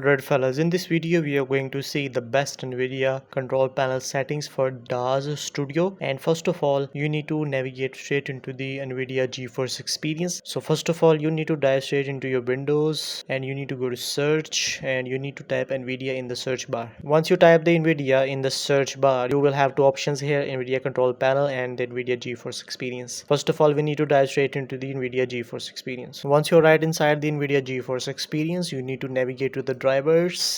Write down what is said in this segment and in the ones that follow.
Alright fellas, in this video we are going to see the best NVIDIA control panel settings for DAZ Studio. And first of all, you need to navigate straight into the NVIDIA GeForce experience. So first of all, you need to dive straight into your Windows and you need to go to search and you need to type NVIDIA in the search bar. Once you type the NVIDIA in the search bar, you will have two options here, NVIDIA Control Panel and the NVIDIA GeForce experience. First of all, we need to dive straight into the NVIDIA GeForce experience. Once you're right inside the NVIDIA GeForce experience, you need to navigate to the drivers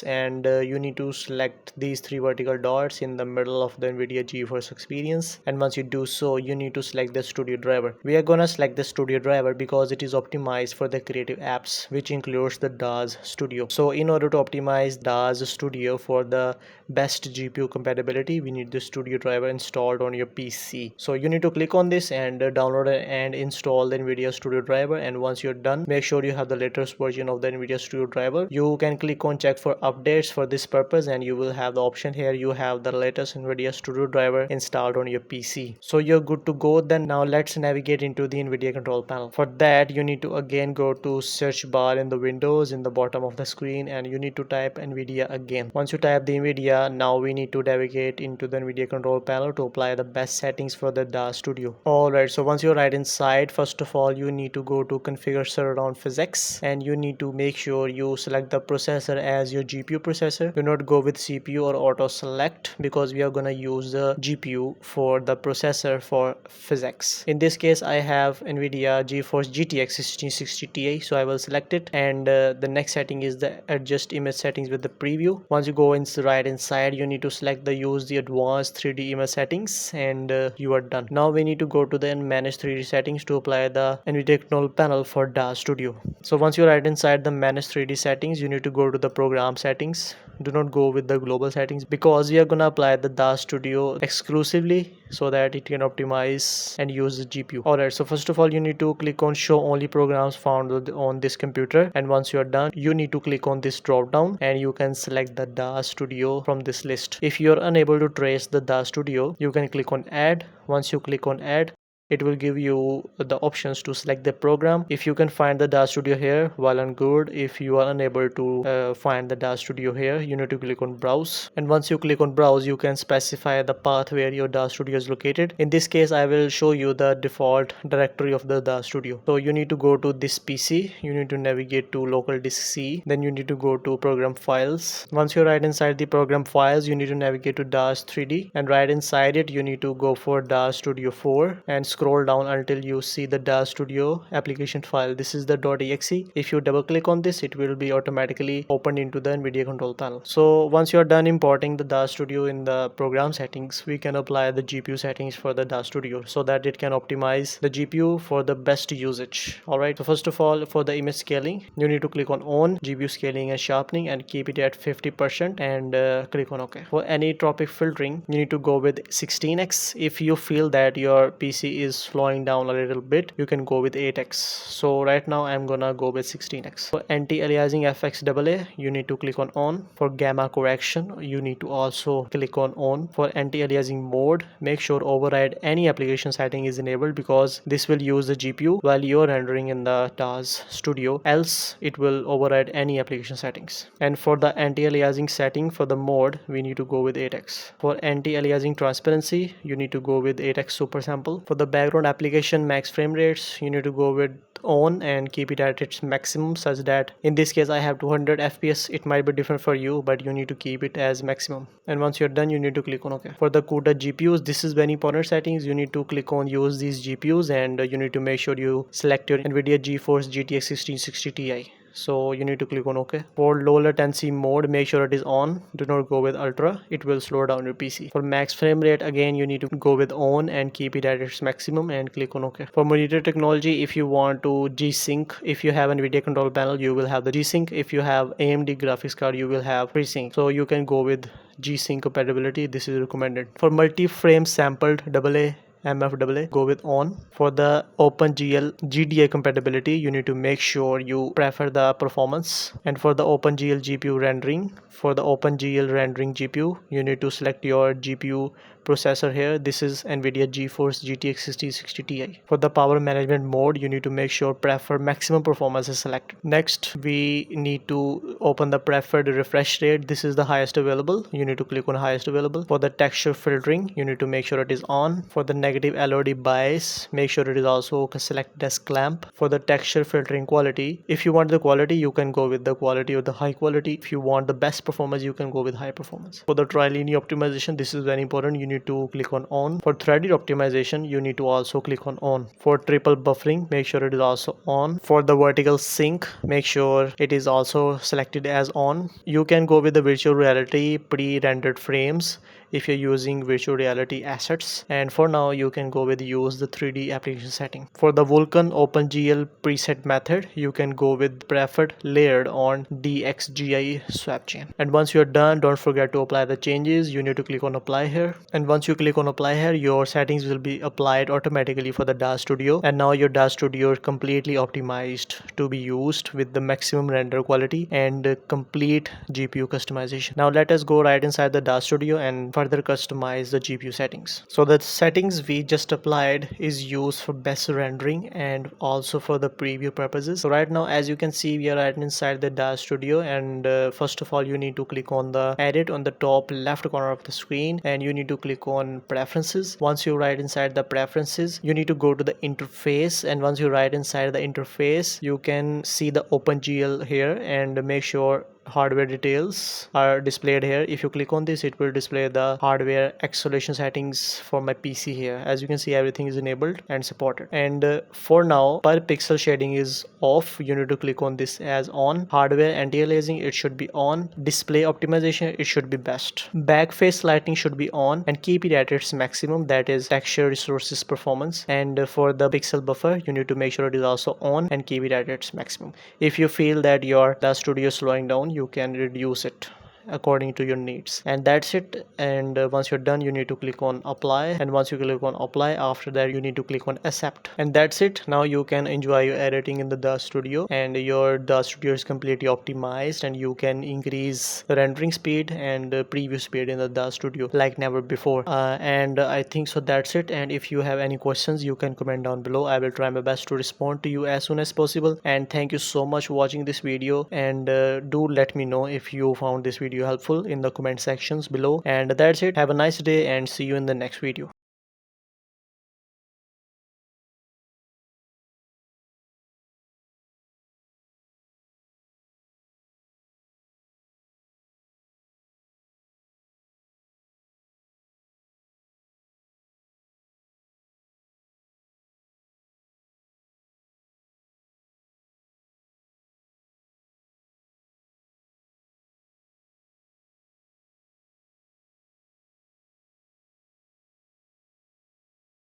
and you need to select these three vertical dots in the middle of the NVIDIA GeForce experience. And once you do so, you need to select the studio driver. We are gonna select the studio driver because it is optimized for the creative apps, which includes the DAZ Studio. So in order to optimize DAZ Studio for the best GPU compatibility, we need the studio driver installed on your PC. So you need to click on this and download and install the NVIDIA Studio driver. And once you're done, make sure you have the latest version of the NVIDIA Studio driver. You can click on check for updates for this purpose and you will have the option here. You have the latest NVIDIA Studio driver installed on your PC. So you're good to go. Then now let's navigate into the NVIDIA control panel. For that, you need to again go to search bar in the Windows in the bottom of the screen and you need to type NVIDIA again. Once you type the NVIDIA, now we need to navigate into the NVIDIA control panel to apply the best settings for the DAZ Studio. Alright, so once you're right inside, first of all, you need to go to configure surround PhysX and you need to make sure you select the processor as your GPU processor. Do not go with CPU or auto select because we are gonna use the GPU for the processor for PhysX. In this case, I have NVIDIA GeForce GTX 1660 Ti, so I will select it. And the next setting is the adjust image settings with the preview. Once you go right inside, you need to select the use the advanced 3D image settings and you are done. Now we need to go to the manage 3D settings to apply the NVIDIA control panel for DAZ Studio. So once you're right inside the manage 3D settings, you need to go to the program settings. Do not go with the global settings because we are gonna apply the DAZ Studio exclusively so that it can optimize and use the GPU. Alright, so first of all, you need to click on show only programs found on this computer, and once you are done, you need to click on this drop down and you can select the DAZ Studio from this list. If you are unable to trace the DAZ Studio, you can click on add. Once you click on add, it will give you the options to select the program. If you can find the DAZ Studio here, well and good. If you are unable to find the DAZ Studio here, you need to click on browse. And once you click on browse, you can specify the path where your DAZ Studio is located. In this case, I will show you the default directory of the DAZ Studio. So you need to go to this PC, you need to navigate to local disk C, then you need to go to program files. Once you're right inside the program files, you need to navigate to DAZ 3D, and right inside it, you need to go for DAZ Studio 4 and scroll down until you see the DAZ Studio application file. This is the .exe. If you double click on this, it will be automatically opened into the NVIDIA control panel. So once you are done importing the DAZ Studio in the program settings, we can apply the GPU settings for the DAZ Studio so that it can optimize the GPU for the best usage. Alright, so first of all, for the image scaling, you need to click on GPU scaling and sharpening and keep it at 50% and click on OK. For anisotropic filtering, you need to go with 16x. If you feel that your PC is slowing down a little bit, you can go with 8x. So right now I'm gonna go with 16x. For anti-aliasing FXAA, you need to click on. For gamma correction, you need to also click on. For anti-aliasing mode, make sure override any application setting is enabled because this will use the GPU while you're rendering in the DAZ Studio, else it will override any application settings. And for the anti-aliasing setting for the mode, we need to go with 8x. For anti-aliasing transparency, you need to go with 8x super sample. For the background application max frame rates, you need to go with on and keep it at its maximum, such that in this case I have 200 fps. It might be different for you, but you need to keep it as maximum. And once you're done, you need to click on OK. For the CUDA GPUs, this is very important settings. You need to click on use these GPUs and you need to make sure you select your NVIDIA GeForce GTX 1660 Ti. So you need to click on OK. For low latency mode, make sure it is on. Do not go with ultra, it will slow down your PC. For max frame rate, again you need to go with on and keep it at its maximum and click on OK. For monitor technology, if you want to G-Sync, if you have NVIDIA control panel, you will have the G-Sync. If you have AMD graphics card, you will have FreeSync. So you can go with G-Sync compatibility. This is recommended. For multi-frame sampled AA MFAA, go with on. For the OpenGL GDI compatibility, you need to make sure you prefer the performance. And for the OpenGL GPU rendering, for the OpenGL rendering GPU, you need to select your GPU processor here. This is NVIDIA GeForce GTX 6060 Ti. For the power management mode, you need to make sure prefer maximum performance is selected. Next, we need to open the preferred refresh rate. This is the highest available. You need to click on highest available. For the texture filtering, you need to make sure it is on. For the negative LOD bias, make sure it is also selected as clamp. For the texture filtering quality, if you want the quality, you can go with the quality or the high quality. If you want the best performance, you can go with high performance. For the trilinear optimization, this is very important. You need to click on. For threaded optimization, you need to also click on. For triple buffering, make sure it is also on. For the vertical sync, make sure it is also selected as on. You can go with the virtual reality pre-rendered frames if you're using virtual reality assets, and for now you can go with use the 3D application setting. For the Vulkan OpenGL preset method, you can go with preferred layered on DXGI swap chain. And once you're done, don't forget to apply the changes. You need to click on apply here, and once you click on apply here, your settings will be applied automatically for the DAZ Studio, and now your DAZ Studio is completely optimized to be used with the maximum render quality and complete GPU customization. Now let us go right inside the DAZ Studio and further customize the GPU settings. So the settings we just applied is used for best rendering and also for the preview purposes. So right now, as you can see, we are right inside the DAZ Studio, and first of all, you need to click on the edit on the top left corner of the screen, and you need to click on preferences. Once you right inside the preferences, you need to go to the interface, and once you right inside the interface, you can see the OpenGL here, and make sure hardware details are displayed here. If you click on this, it will display the hardware acceleration settings for my PC here. As you can see, everything is enabled and supported, and for now per pixel shading is off. You need to click on this as on. Hardware anti-aliasing, it should be on. Display optimization, it should be best. Back face lighting should be on, and keep it at its maximum, that is texture resources performance. And for the pixel buffer, you need to make sure it is also on and keep it at its maximum. If you feel that your DAZ Studio is slowing down, you can reduce it according to your needs, and that's it. And once you're done, you need to click on apply, and once you click on apply, after that you need to click on accept, and that's it. Now you can enjoy your editing in the DAZ Studio, and your DAZ Studio is completely optimized, and you can increase the rendering speed and preview speed in the DAZ Studio like never before. And I think so that's it. And if you have any questions, you can comment down below. I will try my best to respond to you as soon as possible. And thank you so much for watching this video, and do let me know if you found this video helpful in the comment sections below. And that's it. Have a nice day and see you in the next video.